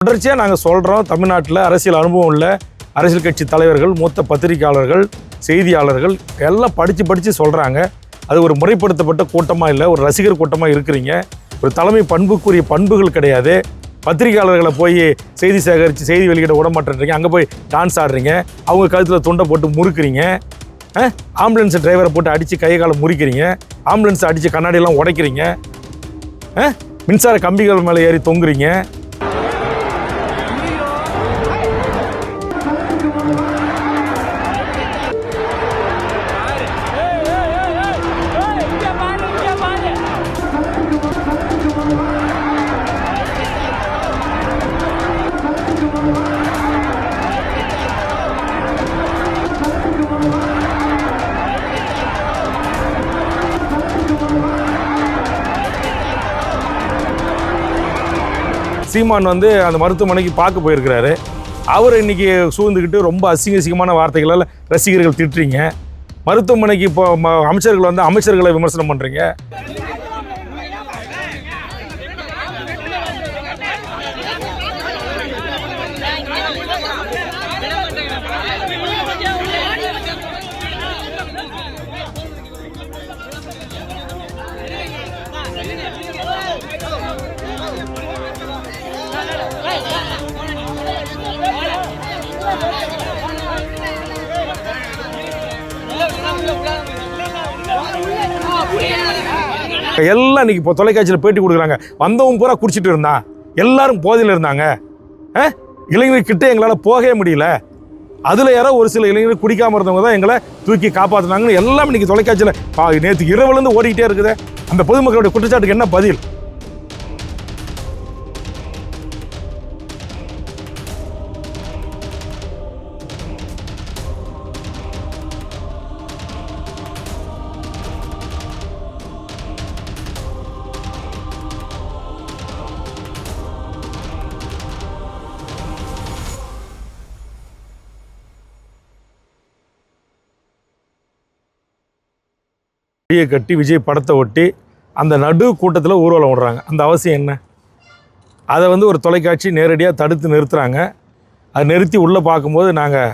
தொடர்ச்சியாக நாங்கள் சொல்கிறோம், தமிழ்நாட்டில் அரசியல் அனுபவம் உள்ள அரசியல் கட்சி தலைவர்கள், மூத்த பத்திரிகையாளர்கள், செய்தியாளர்கள் எல்லாம் படித்து சொல்கிறாங்க. அது ஒரு முறைப்படுத்தப்பட்ட கூட்டமாக இல்லை, ஒரு ரசிகர் கூட்டமாக இருக்கிறீங்க. ஒரு தலைமை பண்புக்குரிய பண்புகள் கிடையாது. பத்திரிகையாளர்களை போய் செய்தி சேகரித்து செய்தி வெளியிட விட மாட்டேன்றீங்க. அங்கே போய் டான்ஸ் ஆடுறீங்க, அவங்க கழுத்தில் துண்டை போட்டு முறுக்குறீங்க. ஆம்புலன்ஸ் டிரைவரை போட்டு அடித்து கை காலை முறிக்கிறீங்க, ஆம்புலன்ஸ் அடித்து கண்ணாடியெல்லாம் உடைக்கிறீங்க, மின்சார கம்பிகள் மேலே ஏறி தொங்குறீங்க. சீமான் அந்த மருத்துவமனைக்கு பார்க்க போயிருக்கிறாரு. அவர் இன்னைக்கு சூழ்ந்துக்கிட்டு ரொம்ப அசிங்கமான வார்த்தைகளால் ரசிகர்கள் திட்டுறீங்க. மருத்துவமனைக்கு இப்போ அமைச்சர்கள் அமைச்சர்களை விமர்சனம் பண்ணுறீங்க. எல்லாம் இன்னைக்கு இப்போ தொலைக்காட்சியில் பேட்டி கொடுக்குறாங்க. வந்தவங்க பூரா குடிச்சிட்டு இருந்தான், எல்லாரும் போதையில் இருந்தாங்க, இளைஞர்கிட்ட எங்களால் போகவே முடியல. அதில் யாரோ ஒரு சில இளைஞர்கள் குடிக்காமல் இருந்தவங்க தான் எங்களை தூக்கி காப்பாற்றினாங்கன்னு எல்லாம் இன்னைக்கு தொலைக்காட்சியில் நேற்று இரவுலேருந்து ஓடிக்கிட்டே இருக்குது. அந்த பொதுமக்களுடைய குற்றச்சாட்டுக்கு என்ன பதில்? கட்டி விஜய் படத்தை ஒட்டி அந்த நடு கூட்டத்தில் ஊர்வலம் விடுறாங்க. அந்த அவசியம் என்ன? அதை ஒரு தொலைக்காட்சி நேரடியாக தடுத்து நிறுத்துகிறாங்க. அதை நிறுத்தி உள்ளே பார்க்கும்போது நாங்கள்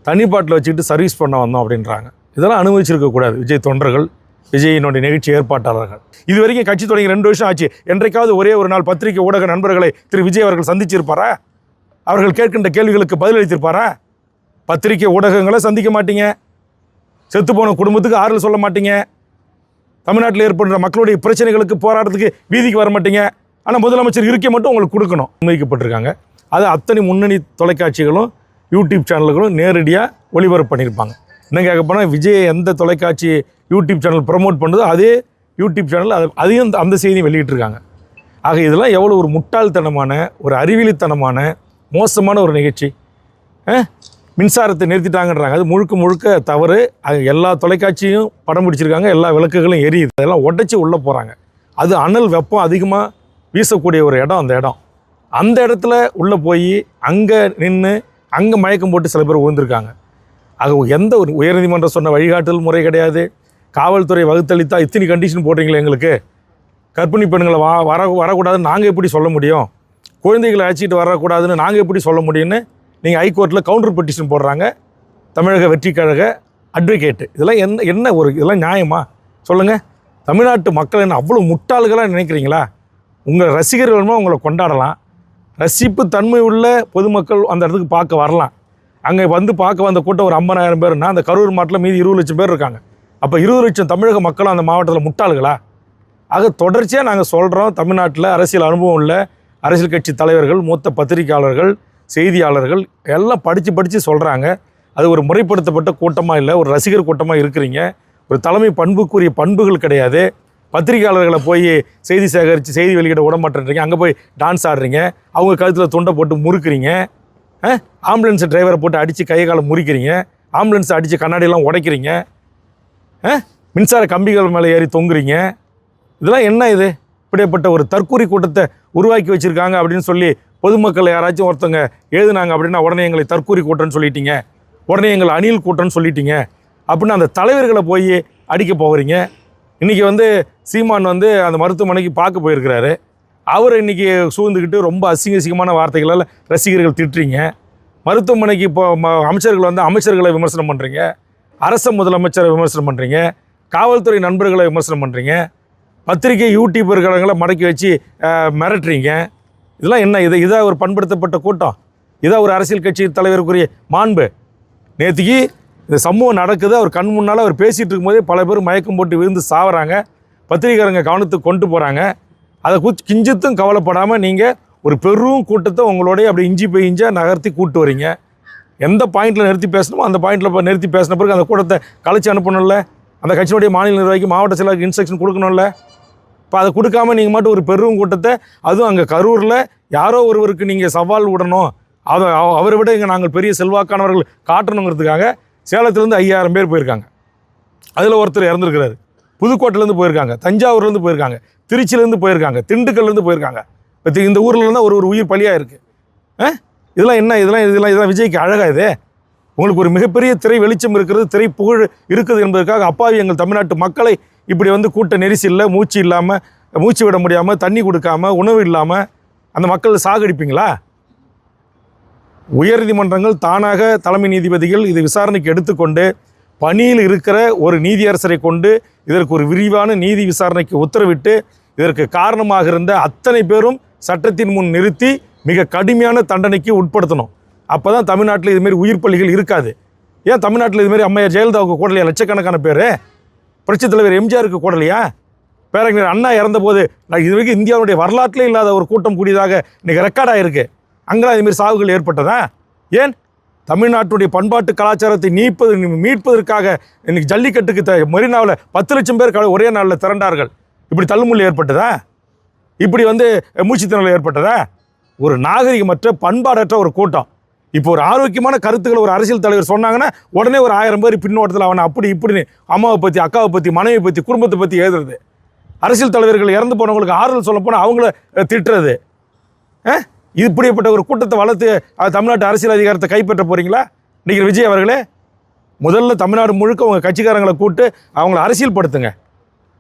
தனிப்பாட்டில் வச்சுக்கிட்டு சர்வீஸ் பண்ண வந்தோம் அப்படின்றாங்க. இதெல்லாம் அனுமதிச்சிருக்கக்கூடாது விஜய் தொண்டர்கள், விஜயினுடைய நிகழ்ச்சி ஏற்பாட்டாளர்கள். இது வரைக்கும் கட்சி தொடங்கி 2 வருஷம் ஆச்சு. என்றைக்காவது ஒரே ஒரு நாள் பத்திரிகை ஊடக நண்பர்களை திரு விஜய் அவர்கள் சந்திச்சிருப்பாரா? அவர்கள் கேட்கின்ற கேள்விகளுக்கு பதிலளித்திருப்பாரா? பத்திரிகை ஊடகங்களை சந்திக்க மாட்டீங்க, செத்துப்போன குடும்பத்துக்கு ஆறுதல் சொல்ல மாட்டீங்க, தமிழ்நாட்டில் ஏற்படுற மக்களுடைய பிரச்சனைகளுக்கு போராட்டத்துக்கு வீதிக்கு வர மாட்டீங்க. ஆனால் முதலமைச்சர் இருக்கை மட்டும் உங்களுக்கு கொடுக்கணும். முன்வைக்கப்பட்டிருக்காங்க. அது அத்தனை முன்னணி தொலைக்காட்சிகளும் யூடியூப் சேனல்களும் நேரடியாக ஒளிபரப்பு பண்ணியிருப்பாங்க. இன்னும் கேட்க போனால் விஜய் எந்த தொலைக்காட்சி யூடியூப் சேனல் ப்ரமோட் பண்ணுதோ அதே யூடியூப் சேனல் அதையும் அந்த செய்தியும் வெளியிட்டிருக்காங்க. ஆக இதெல்லாம் எவ்வளோ ஒரு முட்டாள்தனமான, ஒரு அறிவிலித்தனமான, மோசமான ஒரு நிகழ்ச்சி. மின்சாரத்தை நிறுத்திட்டாங்கன்றாங்க. அது முழுக்க தவறு. அது எல்லா தொலைக்காட்சியும் படம் பிடிச்சிருக்காங்க, எல்லா விளக்குகளும் எரியுது. அதெல்லாம் உடைச்சி உள்ளே போகிறாங்க. அது அனல் வெப்பம் அதிகமாக வீசக்கூடிய ஒரு இடம். அந்த இடத்துல உள்ளே போய் அங்கே நின்று அங்கே மயக்கம் போட்டு சில பேர் விழுந்திருக்காங்க. ஆக எந்த ஒரு உயர்நீதிமன்றம் சொன்ன வழிகாட்டுதல் முறை கிடையாது. காவல்துறை வகுத்தளித்தா இத்தனை கண்டிஷன் போடுறீங்களே எங்களுக்கு. கர்ப்பிணி பெண்களை வரக்கூடாதுன்னு நாங்கள் எப்படி சொல்ல முடியும்? குழந்தைகளை அழைச்சிட்டு வரக்கூடாதுன்னு நாங்கள் எப்படி சொல்ல முடியும்னு நீங்கள் ஹைகோர்ட்டில் கவுண்டர் பெட்டிஷன் போடுறாங்க தமிழக வெற்றி கழக அட்வொகேட்டு. இதெல்லாம் இதெல்லாம் நியாயமா சொல்லுங்கள்? தமிழ்நாட்டு மக்கள் என்ன அவ்வளோ முட்டாள்களாக நினைக்கிறீங்களா? உங்கள் ரசிகர்கள்மா உங்களை கொண்டாடலாம், ரசிப்பு தன்மை உள்ள பொதுமக்கள் அந்த இடத்துக்கு பார்க்க வரலாம். அங்கே பார்க்க வந்த கூட்டம் ஒரு 50,000 பேர்னா அந்த கரூர் மாவட்டத்தில் மீதி 20 லட்சம் பேர் இருக்காங்க. அப்போ 20 லட்சம் தமிழக மக்களும் அந்த மாவட்டத்தில் முட்டாள்களா? ஆக தொடர்ச்சியாக நாங்கள் சொல்கிறோம், தமிழ்நாட்டில் அரசியல் அனுபவம் உள்ள அரசியல் கட்சி தலைவர்கள், மூத்த பத்திரிகையாளர்கள், செய்தியாளர்கள் எல்லாம் படித்து சொல்கிறாங்க. அது ஒரு முறைப்படுத்தப்பட்ட கூட்டமாக இல்லை, ஒரு ரசிகர் கூட்டமாக இருக்கிறீங்க. ஒரு தலைமை பண்புக்குரிய பண்புகள் கிடையாது. பத்திரிகையாளர்களை போய் செய்தி சேகரித்து செய்தி வெளியிட விட மாட்டேன்றீங்க. அங்கே போய் டான்ஸ் ஆடுறீங்க, அவங்க கழுத்தில் துண்டை போட்டு முறுக்குறீங்க, ஆம்புலன்ஸ் டிரைவரை போட்டு அடித்து கை காலை முறிக்கிறீங்க, ஆம்புலன்ஸ் அடித்து கண்ணாடியெல்லாம் உடைக்கிறீங்க, மின்சார கம்பிகள் மேலே ஏறி தொங்குறீங்க. இதெல்லாம் என்ன? இது இப்படிப்பட்ட ஒரு தற்கூரி கூட்டத்தை உருவாக்கி வச்சுருக்காங்க அப்படின்னு சொல்லி பொதுமக்கள் யாராச்சும் ஒருத்தங்க எழுதுனாங்க அப்படின்னா உடனே எங்களை தற்கூரி கூட்டம்னு சொல்லிட்டீங்க, உடனே எங்களை அணில் கூட்டம்னு சொல்லிட்டீங்க அப்படின்னு அந்த தலைவர்களை போய் அடிக்க போகிறீங்க. இன்றைக்கி சீமான் அந்த மருத்துவமனைக்கு பார்க்க போயிருக்கிறாரு. அவரை இன்றைக்கி சூழ்ந்துக்கிட்டு ரொம்ப அசிங்கமான வார்த்தைகளால் ரசிகர்கள் திட்டுறீங்க. மருத்துவமனைக்கு இப்போ அமைச்சர்கள் வந்து அமைச்சர்களை விமர்சனம் பண்ணுறீங்க, அரச முதலமைச்சரை விமர்சனம் பண்ணுறீங்க, காவல்துறை நண்பர்களை விமர்சனம் பண்ணுறீங்க, பத்திரிகை யூடியூபர்களை மடக்கி வச்சு மிரட்டுறீங்க. இதெல்லாம் என்ன? இதாக ஒரு பண்படுத்தப்பட்ட கூட்டம்? இதாக ஒரு அரசியல் கட்சி தலைவருக்குரிய மாண்பு? நேற்றுக்கு இந்த சம்பவம் நடக்குது, அவர் கண் முன்னால் அவர் பேசிகிட்டு இருக்கும்போதே பல பேர் மயக்கம் போட்டு விழுந்து சாவறாங்க, பத்திரிகைக்காரங்க கவனத்துக்கு கொண்டு போகிறாங்க. அதை கிஞ்சித்தும் கவலைப்படாமல் நீங்கள் ஒரு பெரும் கூட்டத்தை உங்களோடைய அப்படி இஞ்சி போய் இஞ்சாக நகர்த்தி கூப்பிட்டு வரீங்க. எந்த பாயிண்டில் நிறுத்தி பேசணுமோ அந்த பாயிண்டில் நிறுத்தி பேசின பிறகு அந்த கூட்டத்தை கலைச்சி அனுப்பணும்ல, அந்த கட்சியினுடைய மாநில நிர்வாகிக்கு மாவட்ட செயலாளருக்கு இன்ஸ்ட்ரக்ஷன் கொடுக்கணும்ல. இப்போ அதை கொடுக்காமல் நீங்கள் மட்டும் ஒரு பெரும் கூட்டத்தை, அதுவும் அங்கே கரூரில் யாரோ ஒருவருக்கு நீங்கள் சவால் விடணும், அவரை விட இங்கே நாங்கள் பெரிய செல்வாக்கானவர்கள் காட்டணுங்கிறதுக்காக சேலத்துலேருந்து 5000 பேர் போயிருக்காங்க. அதில் ஒருத்தர் இறந்துருக்கிறாரு. புதுக்கோட்டையிலேருந்து போயிருக்காங்க, தஞ்சாவூர்லேருந்து போயிருக்காங்க, திருச்சியிலேருந்து போயிருக்காங்க, திண்டுக்கல்லேருந்து போயிருக்காங்க. இப்போ இந்த ஊரில் இருந்தால் ஒரு உயிர் பலியாக இருக்குது. இதெல்லாம் என்ன? இதெல்லாம் விஜய்க்கு அழகா? இது உங்களுக்கு ஒரு மிகப்பெரிய திரை வெளிச்சம் இருக்கிறது, திரை புகழ் இருக்குது என்பதற்காக அப்பாவி எங்கள் தமிழ்நாட்டு மக்களை இப்படி வந்து கூட்ட நெரிசலில் மூச்சு இல்லாமல், மூச்சு விட முடியாமல், தண்ணி கொடுக்காமல், உணவு இல்லாமல் அந்த மக்கள் சாகடிப்பீங்களா? உயர்நீதிமன்றங்கள் தானாக தலைமை நீதிபதிகள் இது விசாரணைக்கு எடுத்துக்கொண்டு பணியில் இருக்கிற ஒரு நீதியரசரை கொண்டு இதற்கு ஒரு விரிவான நீதி விசாரணைக்கு உத்தரவிட்டு இதற்கு காரணமாக இருந்த அத்தனை பேரும் சட்டத்தின் முன் நிறுத்தி மிக கடுமையான தண்டனைக்கு உட்படுத்தணும். அப்போ தான் தமிழ்நாட்டில் இதுமாரி உயிர் பலிகள் இருக்காது. ஏன் தமிழ்நாட்டில் இதுமாரி அம்மையார் ஜெயலலிதாவுக்கு கூடலையா லட்சக்கணக்கான பேர்? புரட்சித் தலைவர் எம்ஜிஆருக்கு கூடலையா? பேரறிஞர் அண்ணா இறந்தபோது இது வரைக்கும் இந்தியாவுடைய வரலாற்றிலே இல்லாத ஒரு கூட்டம் கூடியதாக இன்றைக்கி ரெக்கார்டாக இருக்குது. அங்கெல்லாம் இதுமாரி சாவுகள் ஏற்பட்டதா? ஏன்? தமிழ்நாட்டுடைய பண்பாட்டு கலாச்சாரத்தை மீட்பதற்காக இன்றைக்கி ஜல்லிக்கட்டுக்கு மெரினாவில் 10 லட்சம் பேர் ஒரே நாளில் திரண்டார்கள். இப்படி தள்ளுமுள்ளு ஏற்பட்டதா? இப்படி வந்து மூச்சுத்திணறல் ஏற்பட்டதா? ஒரு நாகரிகமற்ற பண்பாடற்ற ஒரு கூட்டம். இப்போ ஒரு ஆரோக்கியமான கருத்துக்களை ஒரு அரசியல் தலைவர் சொன்னாங்கன்னா உடனே ஒரு 1000 பேர் பின்னோட்டத்தில் அவனை அப்படி இப்படின்னு அம்மாவை பற்றி, அக்காவை பற்றி, மனைவியை பற்றி, குடும்பத்தை பற்றி எழுதுறது. அரசியல் தலைவர்கள் இறந்து போனவங்களுக்கு ஆறுதல் சொல்ல போனால் அவங்கள திட்டுறது. இப்படிப்பட்ட ஒரு கூட்டத்தை வளர்த்து தமிழ்நாட்டு அரசியல் அதிகாரத்தை கைப்பற்ற போகிறீங்களா இன்றைக்கி விஜய் அவர்களே? முதல்ல தமிழ்நாடு முழுக்க உங்கள் கட்சிக்காரங்களை கூப்பிட்டு அவங்கள அரசியல் படுத்துங்க.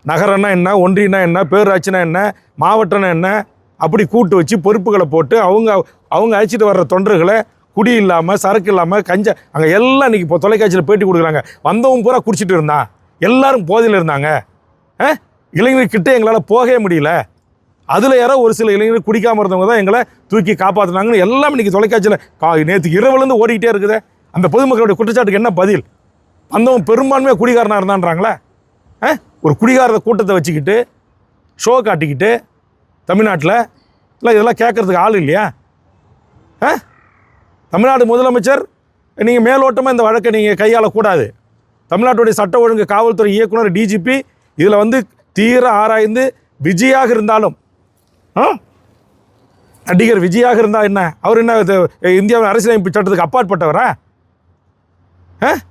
நகரம்னா என்ன, ஒன்றியம்னா என்ன, பேரூராட்சினா என்ன, மாவட்டம்னா என்ன, அப்படி கூட்டு வச்சு பொறுப்புகளை போட்டு அவங்க அழைச்சிட்டு வர்ற தொண்டர்களை குடி இல்லாமல், சரக்கு இல்லாமல், அங்கே எல்லாம் இன்றைக்கி இப்போ தொலைக்காட்சியில் பேட்டி கொடுக்குறாங்க. வந்தவங்க பூரா குடிச்சிட்டு இருந்தான், எல்லாரும் போதையில் இருந்தாங்க, இளைஞர்கிட்ட எங்களால் போகவே முடியல, அதில் யாரோ ஒரு சில இளைஞர்கள் குடிக்காமல் இருந்தவங்க தான் எங்களை தூக்கி காப்பாற்றினாங்கன்னு எல்லாம் இன்றைக்கி தொலைக்காட்சியில் நேற்று இரவுலேருந்து ஓடிக்கிட்டே இருக்குது. அந்த பொதுமக்களுடைய குற்றச்சாட்டுக்கு என்ன பதில்? வந்தவன் பெரும்பான்மையாக குடிகாரனாக இருந்தான்றாங்களே. ஒரு குடிகார கூட்டத்தை வச்சுக்கிட்டு ஷோ காட்டிக்கிட்டு தமிழ்நாட்டில் இல்லை, இதெல்லாம் கேட்குறதுக்கு ஆள் இல்லையா? தமிழ்நாடு முதலமைச்சர் நீங்கள் மேலோட்டமாக இந்த வழக்கை நீங்கள் கையாளக்கூடாது. தமிழ்நாட்டுடைய சட்ட ஒழுங்கு காவல்துறை இயக்குனர், டிஜிபி இதில் வந்து தீர ஆராய்ந்து விஜயாக இருந்தாலும், நடிகர் விஜயாக இருந்தால் என்ன, அவர் என்ன இந்தியாவின் அரசியலமைப்பு சட்டத்துக்கு அப்பாற்பட்டவரா?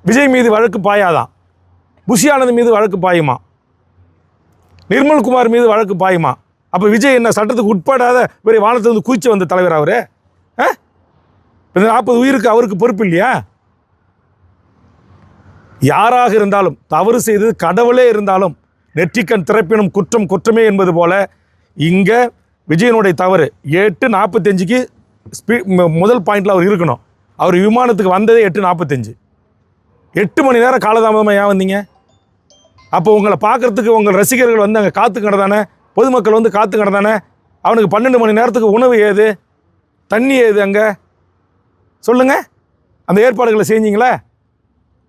விஜய் மீது வழக்கு பாயாதான், புஷி ஆனந்த் மீது வழக்கு பாயுமா, நிர்மல்குமார் மீது வழக்கு பாயுமா? அப்போ விஜய் என்ன சட்டத்துக்கு உட்படாத பெரிய வானத்திலிருந்து கூச்சி வந்த தலைவர் அவர்? 40 உயிருக்கு அவருக்கு பொறுப்பு இல்லையா? யாராக இருந்தாலும் தவறு செய்து கடவுளே இருந்தாலும் நெற்றிக்கண் திறப்பினும் குற்றம் குற்றமே என்பது போல இங்கே விஜயனுடைய தவறு 8:45க்கு முதல் பாயிண்டில் அவர் இருக்கணும். அவர் விமானத்துக்கு வந்ததே 8:45. 8 மணி நேரம் காலதாமதமாக ஏன் வந்தீங்க? அப்போ உங்களை பார்க்குறதுக்கு உங்கள் ரசிகர்கள் வந்து அங்கே காத்து கிடந்தானே, பொதுமக்கள் வந்து காத்து கிடந்தானே. அவனுக்கு 12 மணி நேரத்துக்கு உணவு ஏது, தண்ணி ஏது? அங்கே சொல்லுங்கள், அந்த ஏற்பாடுகளை செஞ்சீங்களே?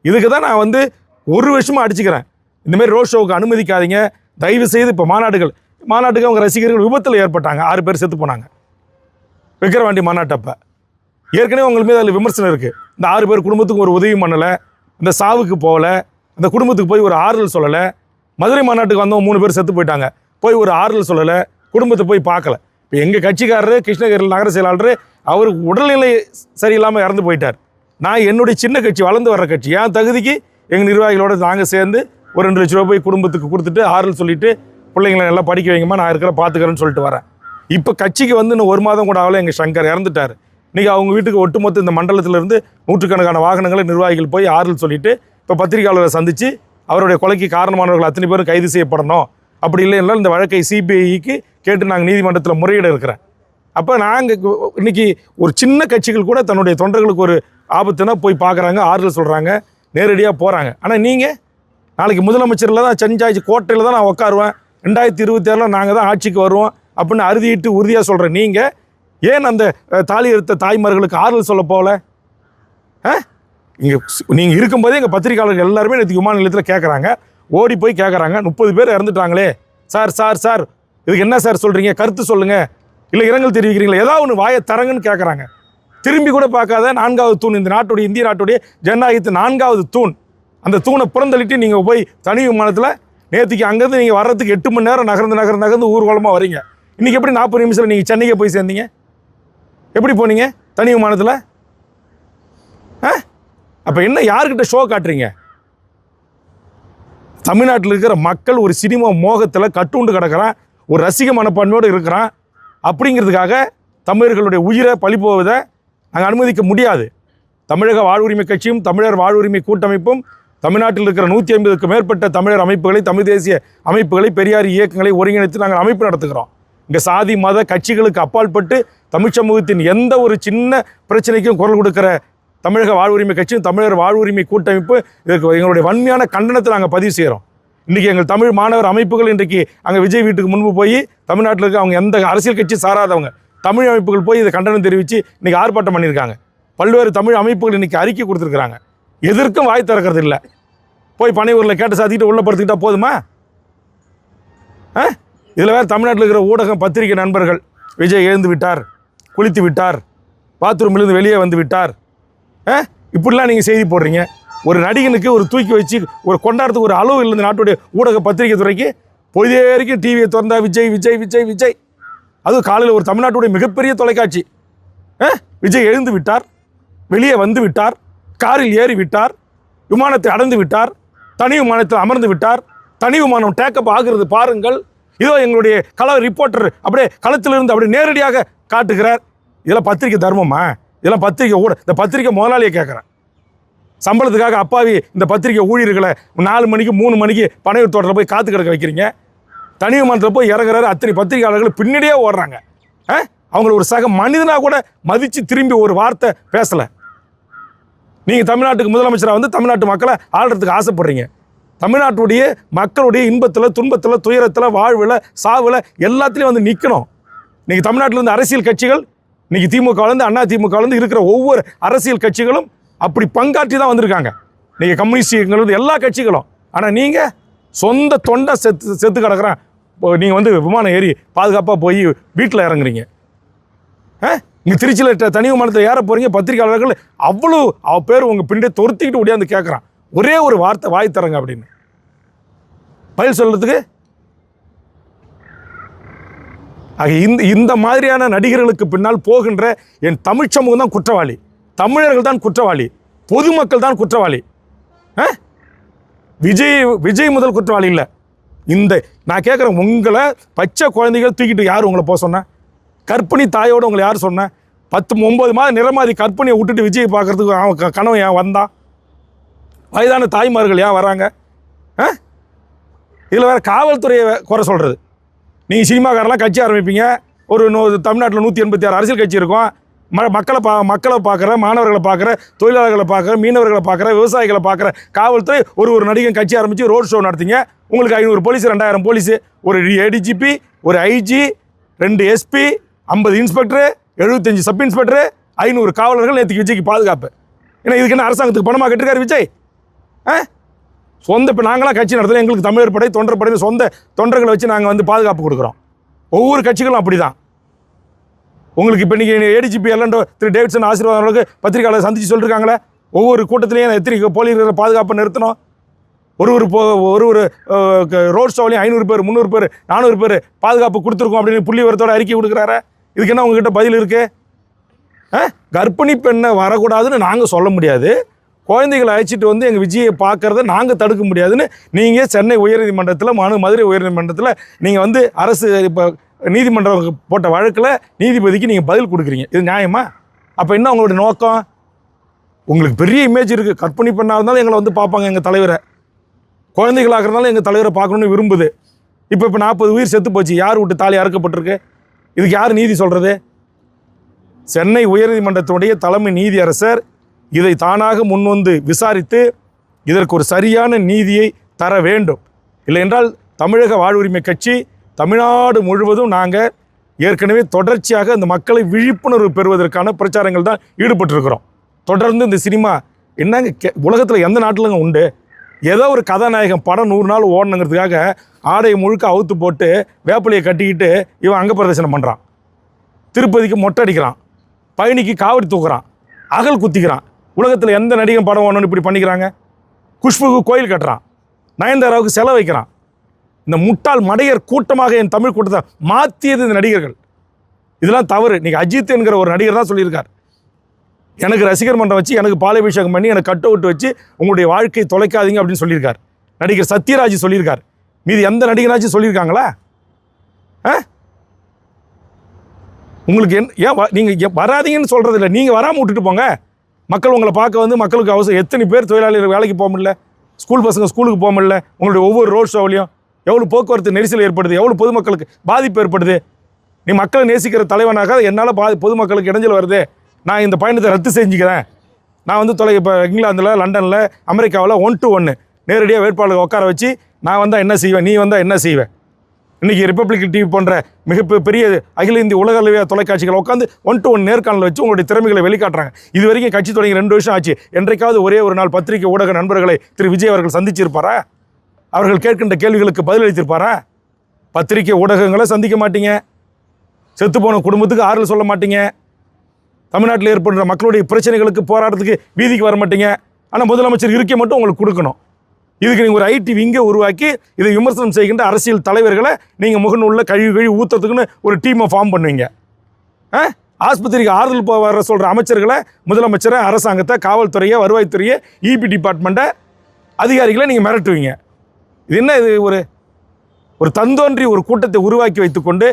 இதுக்கு தான் நான் வந்து ஒரு வருஷமாக அடிச்சுக்கிறேன், இந்தமாரி ரோட் ஷோவுக்கு அனுமதிக்காதீங்க தயவு செய்து. இப்போ மாநாட்டுக்கு அவங்க ரசிகர்கள் விபத்தில் ஏற்பட்டாங்க, 6 பேர் செத்து போனாங்க விக்கிரவாண்டி மாநாட்டப்போ. ஏற்கனவே உங்கள் மீது அதில் விமர்சனம் இருக்குது. இந்த 6 பேர் குடும்பத்துக்கு ஒரு உதவி பண்ணலை, இந்த சாவுக்கு போகலை, அந்த குடும்பத்துக்கு போய் ஒரு ஆறுதல் சொல்லலை. மதுரை மாநாட்டுக்கு வந்தவங்க 3 பேர் செத்து போயிட்டாங்க, போய் ஒரு ஆறுதல் சொல்லலை, குடும்பத்தை போய் பார்க்கல. இப்போ எங்கள் கட்சிக்காரர் கிருஷ்ணகிரி நகர செயலாளர் அவருக்கு உடல்நிலை சரியில்லாமல் இறந்து போயிட்டார். நான் என்னுடைய சின்ன கட்சி, வளர்ந்து வர்ற கட்சி, என் தகுதிக்கு எங்கள் நிர்வாகிகளோடு நாங்கள் சேர்ந்து ஒரு 2 லட்ச ரூபா போய் குடும்பத்துக்கு கொடுத்துட்டு ஆறுதல் சொல்லிவிட்டு பிள்ளைங்களை நல்லா படிக்க வைங்கம்மா, நான் இருக்கிற பார்த்துக்கிறேன்னு சொல்லிட்டு வரேன். இப்போ கட்சிக்கு வந்து இன்னும் 1 மாதம் கூட ஆகலை, எங்கள் சங்கர் இறந்துட்டார். இன்றைக்கி அவங்க வீட்டுக்கு ஒட்டுமொத்த இந்த மண்டலத்திலிருந்து 100கணக்கான வாகனங்களை நிர்வாகிகள் போய் ஆறுதல் சொல்லிவிட்டு இப்போ பத்திரிகையாளரை சந்தித்து அவருடைய கொலைக்கு காரணமானவர்கள் அத்தனை பேரும் கைது செய்யப்படணும், அப்படி இல்லைன்னா இந்த வழக்கை சிபிஐக்கு கேட்டு நாங்கள் நீதிமன்றத்தில் முறையிட இருக்கிறேன். அப்போ நாங்கள் இன்றைக்கி ஒரு சின்ன கட்சிகள் கூட தன்னுடைய தொண்டர்களுக்கு ஒரு ஆபத்துனா போய் பார்க்குறாங்க, ஆறுதல் சொல்கிறாங்க, நேரடியாக போகிறாங்க. ஆனால் நீங்கள் நாளைக்கு முதலமைச்சரில் தான் செஞ்சாச்சு கோட்டையில் தான் நான் உட்காருவேன், 2026 நாங்கள் தான் ஆட்சிக்கு வருவோம் அப்படின்னு அறுதிட்டு உறுதியாக சொல்கிறேன். நீங்கள் ஏன் அந்த தாலி எடுத்த தாய்மார்களுக்கு ஆறுதல் சொல்ல போகல? இங்கே நீங்கள் இருக்கும்போதே எங்கள் பத்திரிகையாளர்கள் எல்லாருமே நேற்று விமான நிலையத்தில் கேட்குறாங்க, ஓடி போய் கேட்குறாங்க, 30 பேர் இறந்துட்டாங்களே சார் சார் சார் இதுக்கு என்ன சார் சொல்கிறீங்க, கருத்து சொல்லுங்கள், இல்லை இரங்கல் தெரிவிக்கிறீங்களா, ஏதாவது ஒன்று வாயை தரங்கன்னு கேட்குறாங்க. திரும்பி கூட பார்க்காத 4வது தூண், இந்த நாட்டுடைய இந்திய நாட்டுடைய ஜனநாயகத்து 4வது தூண், அந்த தூணை புறந்தள்ளிட்டு நீங்கள் போய் தனி விமானத்தில் நேற்றுக்கு அங்கேருந்து நீங்கள் வர்றதுக்கு 8 மணி நேரம் நகர்ந்து ஊர்வலமாக வரீங்க. இன்றைக்கி எப்படி 40 நிமிஷத்தில் நீங்கள் சென்னைக்கே போய் சேர்ந்தீங்க? எப்படி போனீங்க தனி விமானத்தில்? அப்போ என்ன யாருக்கிட்ட ஷோ காட்டுறீங்க? தமிழ்நாட்டில் இருக்கிற மக்கள் ஒரு சினிமா மோகத்தில் கட்டுண்டு கிடக்கிறான், ஒரு ரசிக மனப்பான்மையோடு இருக்கிறான். அப்படிங்கிறதுக்காக தமிழர்களுடைய உயிரை பழி போவதை நாங்கள் அனுமதிக்க முடியாது. தமிழக வாழ்வுரிமை கட்சியும் தமிழர் வாழ்வுரிமை கூட்டமைப்பும் தமிழ்நாட்டில் இருக்கிற 150க்கும் மேற்பட்ட தமிழர் அமைப்புகளை, தமிழ் தேசிய அமைப்புகளை, பெரியார் இயக்கங்களை ஒருங்கிணைத்து நாங்கள் அமைப்பு நடத்துகிறோம். இங்கே சாதி மத கட்சிகளுக்கு அப்பாற்பட்டு தமிழ் சமூகத்தின் எந்த ஒரு சின்ன பிரச்சனைக்கும் குரல் கொடுக்கிற தமிழக வாழ்வுரிமை கட்சியும் தமிழர் வாழ்வுரிமை கூட்டமைப்பு இதற்கு எங்களுடைய வன்மையான கண்டனத்தை நாங்கள் பதிவு செய்கிறோம். இன்றைக்கி எங்கள் தமிழ் மாணவர் அமைப்புகள் இன்றைக்கு அங்கே விஜய் வீட்டுக்கு முன்பு போய் தமிழ்நாட்டில் இருக்க அவங்க எந்த அரசியல் கட்சி சாராதவங்க தமிழ் அமைப்புகள் போய் இதை கண்டனம் தெரிவித்து இன்றைக்கி ஆர்ப்பாட்டம் பண்ணியிருக்காங்க. பல்வேறு தமிழ் அமைப்புகள் இன்றைக்கி அறிக்கை கொடுத்துருக்குறாங்க. எதற்கும் வாய் திறக்கிறது இல்லை. போய் பனையூரில் கேட்டு சாத்திக்கிட்டு உள்ள படுத்துக்கிட்டால் போதுமா? இதில் வேறு தமிழ்நாட்டில் இருக்கிற ஊடகம் பத்திரிகை நண்பர்கள், விஜய் எழுந்து விட்டார், குளித்து விட்டார், பாத்ரூம்லேருந்து வெளியே வந்து விட்டார், இப்படிலாம் நீங்கள் செய்தி போடுறீங்க. ஒரு நடிகனுக்கு ஒரு தூக்கி வச்சு ஒரு கொண்டாடுறதுக்கு ஒரு அளவு இல்லை. நாட்டுடைய ஊடக பத்திரிகை துறைக்கு பொழுதே வரைக்கும் டிவியை திறந்தா விஜய் விஜய் விஜய் விஜய். அதுவும் காலையில் ஒரு தமிழ்நாட்டுடைய மிகப்பெரிய தொலைக்காட்சி, விஜய் எழுந்து விட்டார், வெளியே வந்து விட்டார், காரில் ஏறி விட்டார், விமானத்தை அடைந்து விட்டார், தனி விமானத்தில் அமர்ந்து விட்டார், தனி விமானம் டேக்கப் ஆகிறது பாருங்கள், இதோ எங்களுடைய ரிப்போர்ட்டர் அப்படியே களத்திலிருந்து அப்படியே நேரடியாக காட்டுகிறார். இதெல்லாம் பத்திரிகை தர்மமா? இதெல்லாம் பத்திரிகை இந்த பத்திரிகை முதலாளியை கேட்குறேன். சம்பளத்துக்காக அப்பாவி இந்த பத்திரிகை ஊழியர்களை 4 மணிக்கு 3 மணிக்கு பனையூர் தோட்டத்தில் போய் காத்து கிடக்க வைக்கிறீங்க. தனி விமானத்தில் போய் இறங்குறாரு, அத்தனை பத்திரிகையாளர்கள் பின்னாடியே ஓடுறாங்க. அவங்கள ஒரு சக மனிதனாக கூட மதித்து திரும்பி ஒரு வார்த்தை பேசலை. நீங்கள் தமிழ்நாட்டுக்கு முதலமைச்சராக வந்து தமிழ்நாட்டு மக்களை ஆள்றதுக்கு ஆசைப்படுறீங்க. தமிழ்நாட்டுடைய மக்களுடைய இன்பத்தில், துன்பத்தில், துயரத்தில், வாழ்வில், சாவில் எல்லாத்துலேயும் வந்து நிற்கணும். இன்றைக்கி தமிழ்நாட்டில் இருந்து அரசியல் கட்சிகள், இன்றைக்கி திமுகலேருந்து அண்ணா திமுகலேருந்து இருக்கிற ஒவ்வொரு அரசியல் கட்சிகளும் அப்படி பங்காற்றி தான் வந்திருக்காங்க. நீங்கள் கம்யூனிஸ்ட்ங்கிறது எல்லா கட்சிகளும். ஆனால் நீங்கள் சொந்த தொண்டை செத்து கிடக்குறேன், நீங்கள் வந்து விமானம் ஏறி பாதுகாப்பாக போய் வீட்டில் இறங்குறீங்க. இங்கே திருச்சியில் தனி விமானத்தில் ஏற போகிறீங்க, பத்திரிகையாளர்கள் அவ்வளோ பேர் உங்கள் பின்னே தொருத்திக்கிட்டு ஓடியாந்து கேட்குறான், ஒரே ஒரு வார்த்தை வாய் தரங்க அப்படின்னு பதில் சொல்கிறதுக்கு. ஆக இந்த மாதிரியான நடிகர்களுக்கு பின்னால் போகின்ற என் தமிழ் சமூகம் தான் குற்றவாளி, தமிழர்கள் தான் குற்றவாளி, பொதுமக்கள் தான் குற்றவாளி. விஜய் முதல் குற்றவாளி இல்லை. இந்த நான் கேட்குறேன், உங்களை பச்சை குழந்தைகள் தூக்கிட்டு யார் உங்களை போக சொன்ன? கர்ப்பிணி தாயோடு உங்களை யார் சொன்ன? 9 மாதம் நிறமாதி கர்ப்பிணியை விட்டுட்டு விஜய் பார்க்குறதுக்கு அவன் கனவு ஏன் வந்தான்? வயதான தாய்மார்கள் ஏன் வராங்க? இதில் வேறு காவல்துறையை குறை சொல்கிறது. நீங்கள் சினிமாக்காரெல்லாம் கட்சி ஆரம்பிப்பீங்க, ஒரு தமிழ்நாட்டில் 186 அரசியல் கட்சி இருக்கும். மக்களை பார்க்குற, மாணவர்களை பார்க்குற, தொழிலாளர்களை பார்க்குற, மீனவர்களை பார்க்குற, விவசாயிகளை பார்க்குற காவல்துறை ஒரு நடிகன் கட்சி ஆரம்பித்து ரோட் ஷோ நடத்திங்க. உங்களுக்கு 500 போலீஸ், 2000 போலீஸு, ஒரு ஏடிஜிபி, ஒரு IG, 2 SP, 50 inspector, 75 sub inspector, 500 காவலர்கள் நேற்றுக்கு விஜய்க்கு பாதுகாப்பு. ஏன்னா இதுக்கு என்ன அரசாங்கத்துக்கு பணமாக கட்டிருக்காரு விஜய்? சொந்த இப்போ நாங்களாம் கட்சி நடத்துகிறோம், எங்களுக்கு தமிழர் படை, தொண்டர் படை, சொந்த தொண்டர்களை வச்சு நாங்கள் வந்து பாதுகாப்பு கொடுக்குறோம். ஒவ்வொரு கட்சிகளும் அப்படி தான். உங்களுக்கு இப்போ இன்றைக்கி ஏடிஜிபி எல்லாம் திரு டேவிட்சன் ஆசீர்வாதம் அளவுக்கு பத்திரிகையாளர் சந்தித்து சொல்லியிருக்காங்களே, ஒவ்வொரு கூட்டத்திலையும் எத்தனை போலீஸ் பாதுகாப்பை நிறுத்தணும், ஒரு ரோட் ஷோவிலையும் 500 பேர், 300 பேர், 400 பேர் பாதுகாப்பு கொடுத்துருக்கோம் அப்படின்னு புள்ளி விவரத்தோட அறிக்கை கொடுக்குறாரு. இதுக்கு என்ன உங்ககிட்ட பதில் இருக்குது? கர்ப்பிணி பெண்ணை வரக்கூடாதுன்னு நாங்கள் சொல்ல முடியாது, குழந்தைகளை அழைச்சிட்டு வந்து எங்கள் விஜயை பார்க்குறத நாங்கள் தடுக்க முடியாதுன்னு நீங்கள் சென்னை உயர்நீதிமன்றத்தில், மதுரை உயர்நீதிமன்றத்தில் நீங்கள் வந்து அரசு இப்போ நீதிமன்றம் போட்ட வழக்கில் நீதிபதிக்கு நீங்கள் பதில் கொடுக்குறீங்க. இது நியாயமா? அப்போ என்ன உங்களுடைய நோக்கம்? உங்களுக்கு பெரிய இமேஜ் இருக்குது, கற்பனை பெண்ணாக இருந்தாலும் எங்களை வந்து பார்ப்பாங்க, எங்கள் தலைவரை, குழந்தைகளாக இருந்தாலும் எங்கள் தலைவரை பார்க்கணுன்னு விரும்புது. இப்போ 40 உயிர் செத்து போச்சு. யார் விட்டு தாலி அறுக்கப்பட்டிருக்கு? இதுக்கு யார் நீதி சொல்கிறது? சென்னை உயர்நீதிமன்றத்தினுடைய தலைமை நீதியரசர் இதை தானாக முன்வந்து விசாரித்து இதற்கு ஒரு சரியான நீதியை தர வேண்டும். இல்லை என்றால் தமிழக வாழ்வுரிமை கட்சி தமிழ்நாடு முழுவதும் நாங்கள் ஏற்கனவே தொடர்ச்சியாக இந்த மக்களை விழிப்புணர்வு பெறுவதற்கான பிரச்சாரங்கள் தான் ஈடுபட்டிருக்கிறோம். தொடர்ந்து இந்த சினிமா என்னங்க உலகத்தில் எந்த நாட்டிலங்க உண்டு? ஏதோ ஒரு கதாநாயகன் படம் 100 நாள் ஓடணுங்கிறதுக்காக ஆடையை முழுக்க அவுத்து போட்டு வேப்பிலையை கட்டிக்கிட்டு இவன் அங்க பிரதர்சனம் பண்ணுறான். திருப்பதிக்கு மொட்டை அடிக்கிறான், பழனிக்கு காவடி தூக்குறான், அகல் குத்திக்கிறான். உலகத்தில் எந்த நடிகன் படம் ஓடணும்னு இப்படி பண்ணிக்கிறாங்க? குஷ்புக்கு கோயில் கட்டுறான், நயன்தாராவுக்கு செலவு வைக்கிறான். இந்த முட்டாள் மடையர் கூட்டமாக என் தமிழ் கூட்டத்தை மாற்றியது இந்த நடிகர்கள். இதெல்லாம் தவறு. நீங்கள் அஜித் என்கிற ஒரு நடிகர் தான் சொல்லியிருக்கார், எனக்கு ரசிகர் மன்றம் வச்சு எனக்கு பாலாபிஷேகம் பண்ணி எனக்கு கட் அவுட் வச்சு உங்களுடைய வாழ்க்கையை தொலைக்காதீங்க அப்படின்னு சொல்லியிருக்கார். நடிகர் சத்யராஜ் சொல்லியிருக்கார். மீது எந்த நடிகராச்சும் சொல்லியிருக்காங்களா? உங்களுக்கு ஏன் நீங்கள் வராதீங்கன்னு சொல்கிறது இல்லை, நீங்கள் வராமல் விட்டுட்டு போங்க. மக்கள் உங்களை பார்க்க வந்து மக்களுக்கு அவசரம். எத்தனை பேர் தொழிலாளர்கள் வேலைக்கு போக முடியல, ஸ்கூல் பசங்க ஸ்கூலுக்கு போக முடியல. உங்களுடைய ஒவ்வொரு ரோட் ஷோவிலையும் எவ்வளோ போக்குவரத்து நெரிசல் ஏற்படுது, எவ்வளோ பொதுமக்களுக்கு பாதிப்பு ஏற்படுது. நீ மக்களை நேசிக்கிற தலைவனாக என்னால் பொதுமக்களுக்கு இடைஞ்சல் வருது, நான் இந்த பயணத்தை ரத்து செஞ்சுக்கிறேன். நான் வந்து இப்போ இங்கிலாந்தில், லண்டனில், அமெரிக்காவில் 1 to 1 நேரடியாக வேட்பாளர்கள் உட்கார வச்சு நான் வந்தால் என்ன செய்வேன், நீ வந்தால் என்ன செய்வேன். இன்றைக்கி ரிப்பப்ளிக் டிவி போன்ற மிகப்பெரிய அகில இந்திய உலக அளவிய தொலைக்காட்சிகளை உட்காந்து 1 to 1 நேர்காணல் வச்சு உங்களுடைய திறமைகளை வெளிக்காட்டுறாங்க. இது வரைக்கும் கட்சி தொடங்கி 2 வருஷம் ஆச்சு. என்றைக்காவது ஒரே ஒரு நாள் பத்திரிகை ஊடக நண்பர்களை திரு விஜய் அவர்கள் சந்திச்சிருப்பாரா? அவர்கள் கேட்கின்ற கேள்விகளுக்கு பதிலளித்திருப்பாரா? பத்திரிகை ஊடகங்களை சந்திக்க மாட்டீங்க, செத்துப்போன குடும்பத்துக்கு ஆறுதல் சொல்ல மாட்டீங்க, தமிழ்நாட்டில் ஏற்படுற மக்களுடைய பிரச்சனைகளுக்கு போராட்டத்துக்கு வீதிக்கு வர மாட்டீங்க. ஆனால் முதலமைச்சர் இருக்கை மட்டும் உங்களுக்கு கொடுக்கணும். இதுக்கு நீங்கள் ஒரு ஐடி விங்கை உருவாக்கி இதை விமர்சனம் செய்கின்ற அரசியல் தலைவர்களை நீங்கள் முகநூலில் கழுவி ஊற்றுறதுக்குன்னு ஒரு டீமை ஃபார்ம் பண்ணுவீங்க. ஆஸ்பத்திரிக்கு ஆறுதல் வர சொல்கிற அமைச்சர்களை, முதலமைச்சரை, அரசாங்கத்தை, காவல்துறையை, வருவாய்த்துறையை, இபி டிபார்ட்மெண்ட்டை, அதிகாரிகளை நீங்கள் மிரட்டுவீங்க. இது என்ன? இது ஒரு தந்தோன்றி ஒரு கூட்டத்தை உருவாக்கி வைத்துக்கொண்டு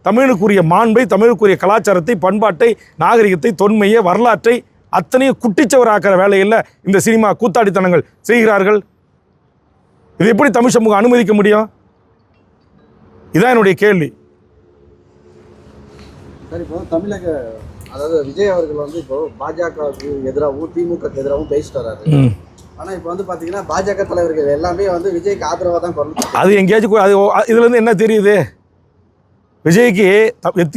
தமிழுக்குரிய மாண்பை, தமிழுக்குரிய கலாச்சாரத்தை, பண்பாட்டை, நாகரிகத்தை, தொன்மையை, வரலாற்றை அத்தனையும் குட்டிச்சவராக்கிற வேலையில் இந்த சினிமா கூத்தாடித்தனங்கள் செய்கிறார்கள். இது எப்படி தமிழ் சமூகம் அனுமதிக்க முடியும்? இதான் என்னுடைய கேள்வி. சார், இப்போ தமிழக அதாவது விஜய் அவர்கள் வந்து இப்போ பாஜகவுக்கு எதிராகவும் திமுகவுக்கு எதிராகவும் பேசிட்டு வர்றாரு. ஆனால் இப்போ வந்து பார்த்தீங்கன்னா பாஜக தலைவர்கள் எல்லாமே வந்து விஜய்க்கு ஆதரவாக தான் பண்ணணும். அது எங்கேயாச்சும் அது இதுலேருந்து என்ன தெரியுது? விஜய்க்கு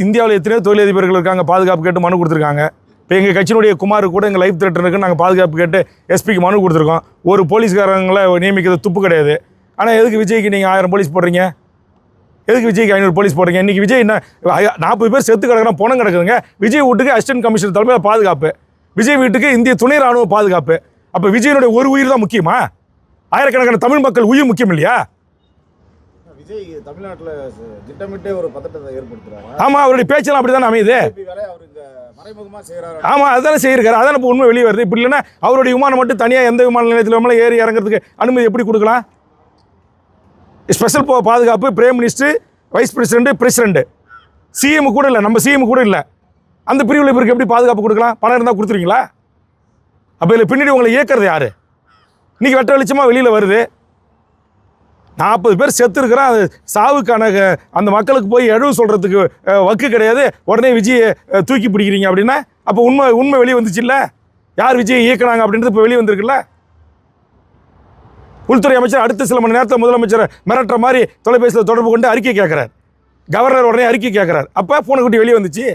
இந்தியாவில் எத்தனையோ தொழிலதிபர்கள் இருக்காங்க, பாதுகாப்பு கேட்டு மனு கொடுத்துருக்காங்க. இப்போ எங்கள் கட்சியினுடைய குமார் கூட எங்கள் லைஃப் த்ரெட் இருக்குன்னு நாங்கள் பாதுகாப்பு கேட்டு எஸ்பிக்கு மனு கொடுத்துருக்கோம். ஒரு போலீஸ்காரங்களை நியமிக்கிறது துப்பு கிடையாது. ஆனால் எதுக்கு விஜய்க்கு நீங்கள் 1000 போலீஸ் போடுறீங்க? எதுக்கு விஜய்க்கு 500 போலீஸ் போடுறீங்க? இன்றைக்கி விஜய் என்ன 40 பேர் செத்து கிடக்குறான், பணம் கிடக்குதுங்க. விஜய் வீட்டுக்கு அசிஸ்டன்ட் கமிஷனர் தலைமையில் பாதுகாப்பு, விஜய் வீட்டுக்கு இந்திய துணை ராணுவ பாதுகாப்பு. அப்போ விஜயனுடைய ஒரு உயிர் தான் முக்கியமா? ஆயிரக்கணக்கான தமிழ் மக்கள் உயிர் முக்கியம் இல்லையா? விஜய் தமிழ்நாட்டில் திட்டமிட்டே ஒரு பதட்டத்தை ஏற்படுத்துறாங்க. ஆமாம், அவருடைய பேச்செல்லாம் அப்படி தானே அமையுது. ஆமாம், அதுதானே செய்யிருக்காரு. அதான் இப்போ உண்மை வெளியே வருது. இப்படி இல்லைன்னா அவருடைய விமானம் மட்டும் தனியாக எந்த விமான நிலையத்தில் ஏறி இறங்குறதுக்கு அனுமதி எப்படி கொடுக்கலாம்? ஸ்பெஷல் பாதுகாப்பு, prime minister, vice president, CM கூட இல்லை, நம்ம சிஎம் கூட இல்லை. அந்த பிரிவில் இவருக்கு எப்படி பாதுகாப்பு கொடுக்கலாம்? பணம் இருந்தால் கொடுத்துருவீங்களா? அப்போ இதில் பின்னாடி உங்களை இயக்கிறது யார்? இன்றைக்கி வெட்ட வெளிச்சமாக வெளியில் வருது. 40 பேர் செத்து இருக்கிறான். அது சாவுக்கான அந்த மக்களுக்கு போய் எழுவு சொல்கிறதுக்கு வக்கு கிடையாது. உடனே விஜயை தூக்கி பிடிக்கிறீங்க அப்படின்னா அப்போ உண்மை வெளியே வந்துச்சு இல்லை? யார் விஜயை இயக்குனாங்க அப்படின்றது இப்போ வெளியே வந்திருக்குல்ல? உள்துறை அமைச்சர் அடுத்த சில மணி நேரத்தில் முதலமைச்சரை மிரட்டுற மாதிரி தொலைபேசியில் தொடர்பு கொண்டு அறிக்கை கேட்குறார். கவர்னர் உடனே அறிக்கை கேட்குறார். அப்போ பூனை குட்டி வெளியே வந்துச்சு.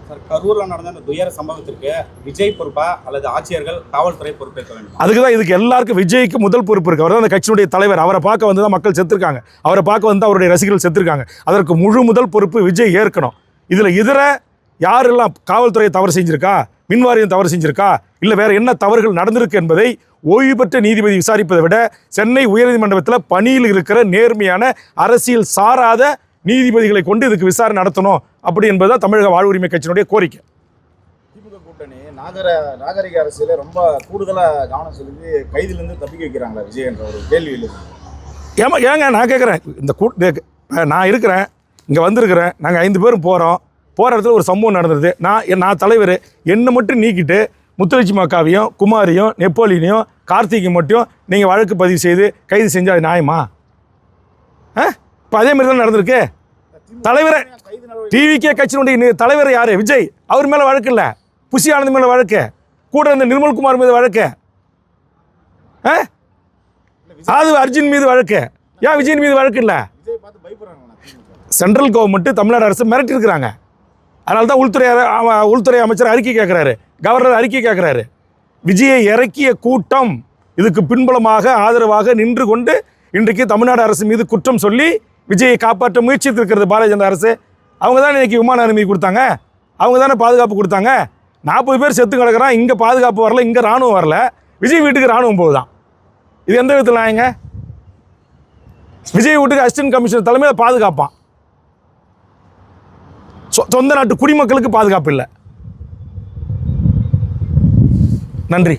சார், கரூரில் நடந்த இந்த துயர சம்பவத்திற்கு விஜய் பொறுப்பா அல்லது ஆட்சியர்கள், காவல்துறை பொறுப்பேற்க வேண்டும்? அதுக்கு தான் இதுக்கு எல்லாருக்கும் விஜய்க்கு முதல் பொறுப்பு இருக்குது. அவர் தான் அந்த கட்சியினுடைய தலைவர். அவரை பார்க்க வந்து தான் மக்கள் செத்துருக்காங்க. அவரை பார்க்க வந்து அவருடைய ரசிகர்கள் செத்துருக்காங்க. அதற்கு முதல் பொறுப்பு விஜய் ஏற்கணும். இதில் இதர யாரெல்லாம் காவல்துறை தவறு செஞ்சுருக்கா, மின்வாரியம் தவறு செஞ்சுருக்கா, இல்லை வேறு என்ன தவறுகள் நடந்திருக்கு என்பதை ஓய்வு பெற்ற நீதிபதி விசாரிப்பதை விட சென்னை உயர்நீதிமன்றத்தில் பணியில் இருக்கிற நேர்மையான அரசியல் சாராத நீதிபதிகளை கொண்டு இதுக்கு விசாரணை நடத்தணும் அப்படி என்பதுதான் தமிழக வாழ்வுரிமை கட்சியினுடைய கோரிக்கை. திமுக கூட்டணி நாகரிக அரசியல ரொம்ப கூடுதலாக கவனம் செலுத்தி கைதிலிருந்து தப்பிக்க வைக்கிறாங்களா விஜய் என்ற ஒரு கேள்வி இல்லை? ஏங்க நான் கேட்குறேன், நான் இருக்கிறேன், இங்கே வந்திருக்கிறேன், நாங்கள் 5 பேரும் போகிற இடத்துல ஒரு சம்பவம் நடந்தது. நான் தலைவர், என்னை மட்டும் நீக்கிட்டு முத்துலட்சுமி அக்காவையும் குமாரியும் நெப்போலியனையும் கார்த்திகை மட்டும் நீங்கள் வழக்கு பதிவு செய்து கைது செஞ்சால் அது நியாயமா? இப்போ அதே மாதிரி தான் நடந்திருக்கு. தலைவரை டிவிகே கட்சியினுடைய தலைவர் யார்? விஜய். அவர் மேலே வழக்கு இல்லை. புஷி ஆனந்த் மேலே வழக்கு, கூட இருந்த நிர்மல்குமார் மீது வழக்கு, அது அர்ஜுன் மீது வழக்கு. ஏன் விஜயின் மீது வழக்கு இல்லை? சென்ட்ரல் கவர்மெண்ட்டு தமிழ்நாடு அரசு மிரட்டி இருக்கிறாங்க. அதனால தான் உள்துறை அமைச்சர் அறிக்கை கேட்குறாரு, கவர்னர் அறிக்கை கேட்குறாரு. விஜயை இறக்கிய கூட்டம் இதுக்கு பின்புலமாக ஆதரவாக நின்று கொண்டு இன்றைக்கு தமிழ்நாடு அரசு மீது குற்றம் சொல்லி விஜயை காப்பாற்ற முயற்சித்திருக்கிறது பாரதிய ஜனதா அரசு. அவங்க தான் இன்றைக்கி விமான அனுமதி கொடுத்தாங்க, அவங்க தானே பாதுகாப்பு கொடுத்தாங்க. 40 பேர் செத்து கிடக்கிறான், இங்கே பாதுகாப்பு வரல, இங்கே இராணுவம் வரல, விஜய் வீட்டுக்கு இராணுவம் போகுதான். இது எந்த விதத்தில் நாயங்க? விஜய் வீட்டுக்கு அசிஸ்டன்ட் கமிஷனர் தலைமையில் பாதுகாப்பான், சொந்த நாட்டு குடிமக்களுக்கு பாதுகாப்பு இல்லை. நன்றி.